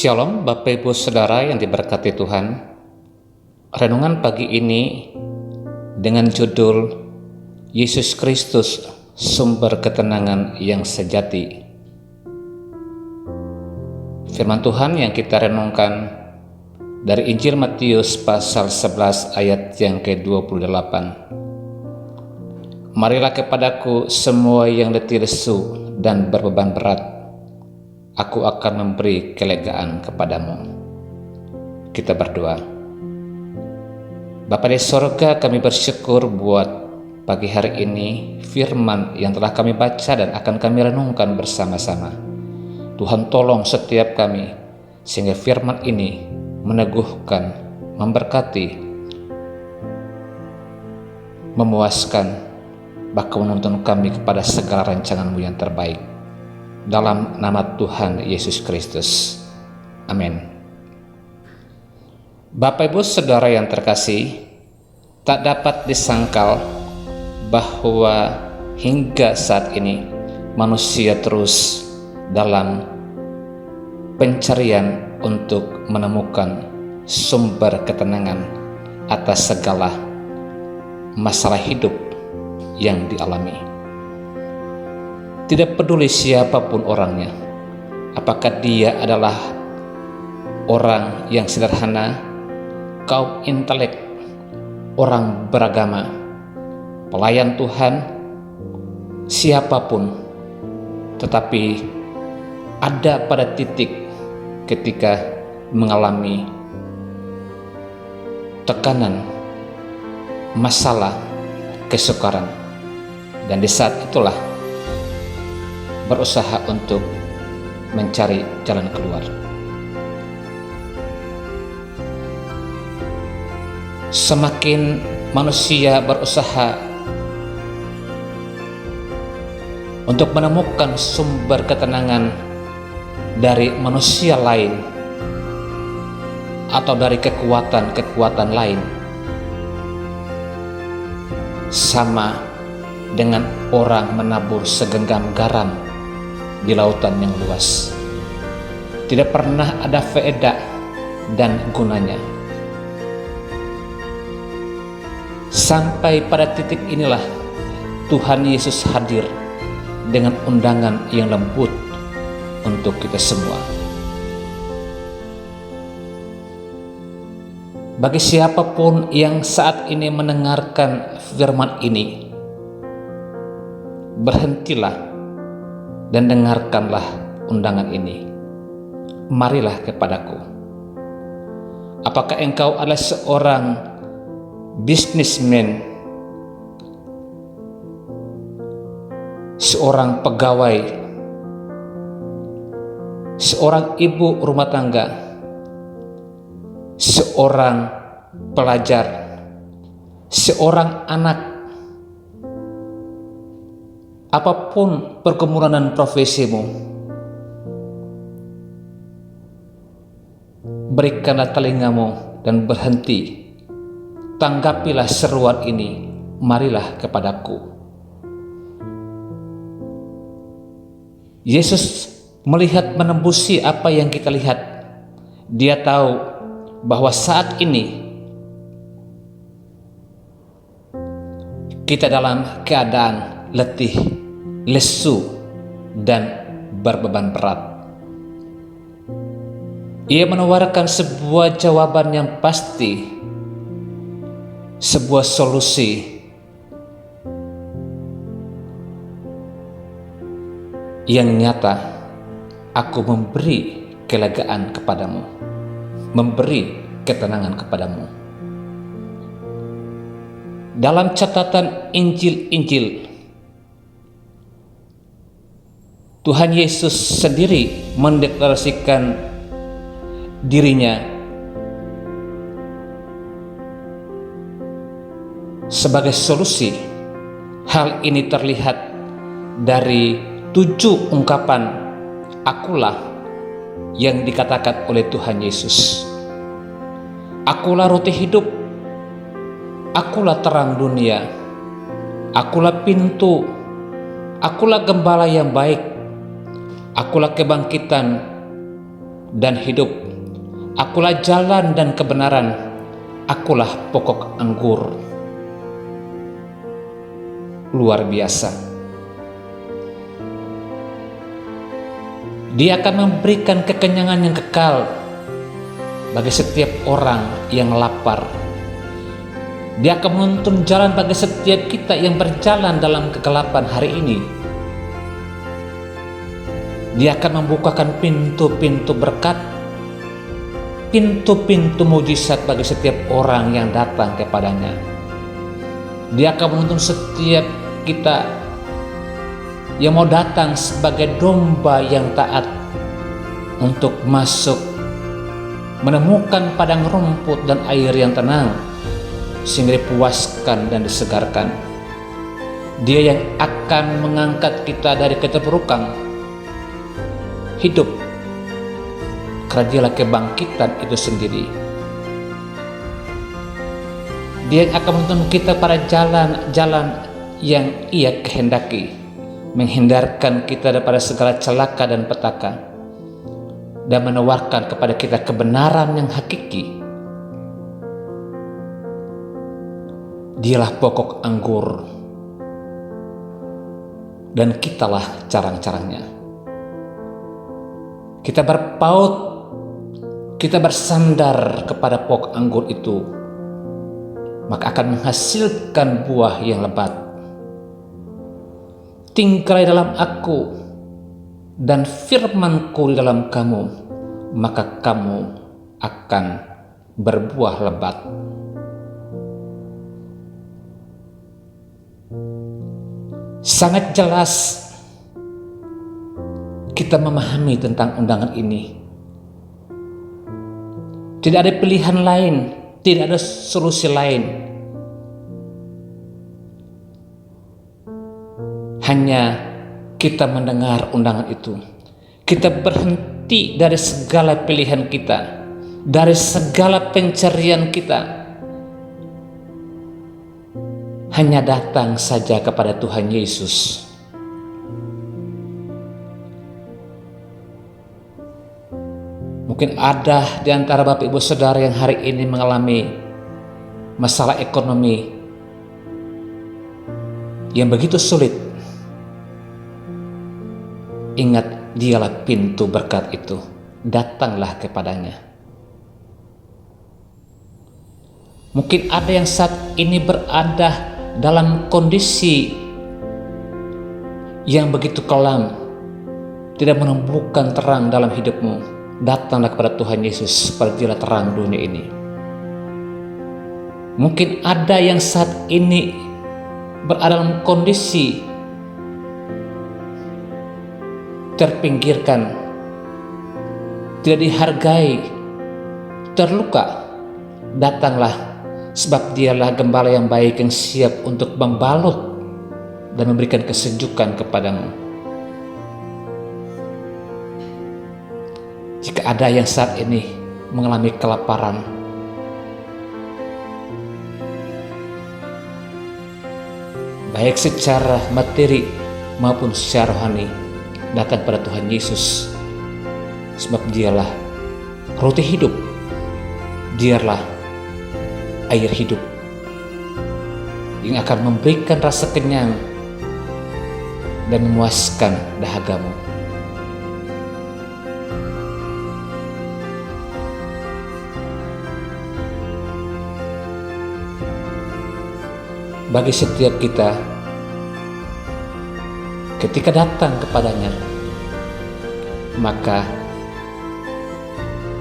Shalom Bapak Ibu Saudara yang diberkati Tuhan. Renungan pagi ini dengan judul Yesus Kristus sumber ketenangan yang sejati. Firman Tuhan yang kita renungkan dari Injil Matius pasal 11 ayat yang ke-28. Marilah kepadaku semua yang letih lesu dan berbeban berat, aku akan memberi kelegaan kepadamu. Kita berdoa. Bapa di sorga, kami bersyukur buat pagi hari ini firman yang telah kami baca dan akan kami renungkan bersama-sama. Tuhan tolong setiap kami sehingga firman ini meneguhkan, memberkati, memuaskan, bahkan menuntun kami kepada segala rancangan-Mu yang terbaik. Dalam nama Tuhan Yesus Kristus. Amin. Bapak Ibu Saudara yang terkasih, tak dapat disangkal bahwa hingga saat ini manusia terus dalam pencarian untuk menemukan sumber ketenangan atas segala masalah hidup yang dialami. Tidak peduli siapapun orangnya, apakah dia adalah orang yang sederhana, kaum intelek, orang beragama, pelayan Tuhan, siapapun, tetapi ada pada titik ketika mengalami tekanan, masalah, kesukaran, dan di saat itulah berusaha untuk mencari jalan keluar. Semakin manusia berusaha untuk menemukan sumber ketenangan dari manusia lain atau dari kekuatan-kekuatan lain, sama dengan orang menabur segenggam garam di lautan yang luas. Tidak pernah ada faedah dan gunanya. Sampai pada titik inilah Tuhan Yesus hadir dengan undangan yang lembut untuk kita semua. Bagi siapapun yang saat ini mendengarkan firman ini, berhentilah dan dengarkanlah undangan ini. Marilah kepadaku. Apakah engkau adalah seorang bisnismen, seorang pegawai, seorang ibu rumah tangga, seorang pelajar, seorang anak, apapun pergumulan dan profesimu, berikanlah telingamu dan berhenti. Tanggapilah seruan ini, marilah kepadaku. Yesus melihat menembusi apa yang kita lihat. Dia tahu bahwa saat ini kita dalam keadaan letih, lesu, dan berbeban berat. Ia menawarkan sebuah jawaban yang pasti, sebuah solusi yang nyata. Aku memberi kelegaan kepadamu, memberi ketenangan kepadamu. Dalam catatan Injil-Injil, Tuhan Yesus sendiri mendeklarasikan dirinya sebagai solusi. Hal ini terlihat dari 7 ungkapan akulah yang dikatakan oleh Tuhan Yesus. Akulah roti hidup, akulah terang dunia, akulah pintu, akulah gembala yang baik, akulah kebangkitan dan hidup. Akulah jalan dan kebenaran. Akulah pokok anggur. Luar biasa. Dia akan memberikan kekenyangan yang kekal bagi setiap orang yang lapar. Dia akan menuntun jalan bagi setiap kita yang berjalan dalam kegelapan hari ini. Dia akan membukakan pintu-pintu berkat, pintu-pintu mujizat bagi setiap orang yang datang kepadanya. Dia akan menuntun setiap kita yang mau datang sebagai domba yang taat untuk masuk menemukan padang rumput dan air yang tenang, sehingga dipuaskan dan disegarkan. Dia yang akan mengangkat kita dari keterpurukan hidup, karena dialah kebangkitan itu sendiri. Dia yang akan menuntun kita pada jalan-jalan yang Ia kehendaki, menghindarkan kita daripada segala celaka dan petaka, dan menawarkan kepada kita kebenaran yang hakiki. Dialah pokok anggur, dan kitalah carang-carangnya. Kita berpaut, kita bersandar kepada pokok anggur itu, maka akan menghasilkan buah yang lebat. Tinggallah dalam aku, dan firman-Ku di dalam kamu, maka kamu akan berbuah lebat. Sangat jelas kita memahami tentang undangan ini. Tidak ada pilihan lain, tidak ada solusi lain. Hanya kita mendengar undangan itu, kita berhenti dari segala pilihan kita, dari segala pencarian kita, hanya datang saja kepada Tuhan Yesus. Mungkin ada di antara Bapak Ibu Saudara yang hari ini mengalami masalah ekonomi yang begitu sulit. Ingat, dialah pintu berkat itu. Datanglah kepadanya. Mungkin ada yang saat ini berada dalam kondisi yang begitu kelam, tidak menemukan terang dalam hidupmu. Datanglah kepada Tuhan Yesus, pada Dialah terang dunia ini. Mungkin ada yang saat ini berada dalam kondisi terpinggirkan, tidak dihargai, terluka. Datanglah, sebab Dialah gembala yang baik yang siap untuk membalut dan memberikan kesejukan kepadamu. Jika ada yang saat ini mengalami kelaparan, baik secara materi maupun secara rohani, datang pada Tuhan Yesus, sebab Dialah roti hidup, Dialah air hidup yang akan memberikan rasa kenyang dan memuaskan dahagamu. Bagi setiap kita, ketika datang kepadanya, maka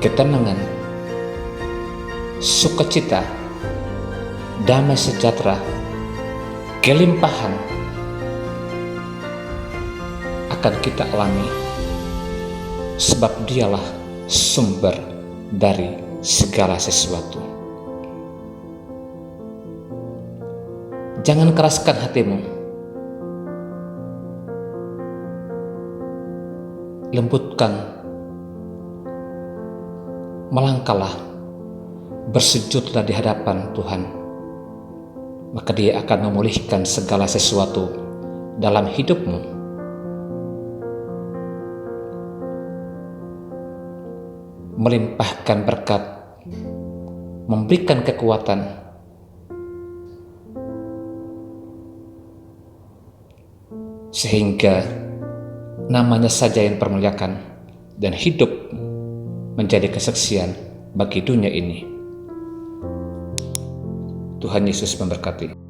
ketenangan, sukacita, damai sejahtera, kelimpahan akan kita alami, sebab Dialah sumber dari segala sesuatu. Jangan keraskan hatimu. Lembutkan. Melangkahlah. Bersujudlah di hadapan Tuhan. Maka Dia akan memulihkan segala sesuatu dalam hidupmu. melimpahkan berkat, memberikan kekuatan, sehingga namanya saja yang dipermuliakan dan hidup menjadi kesaksian bagi dunia ini. Tuhan Yesus memberkati.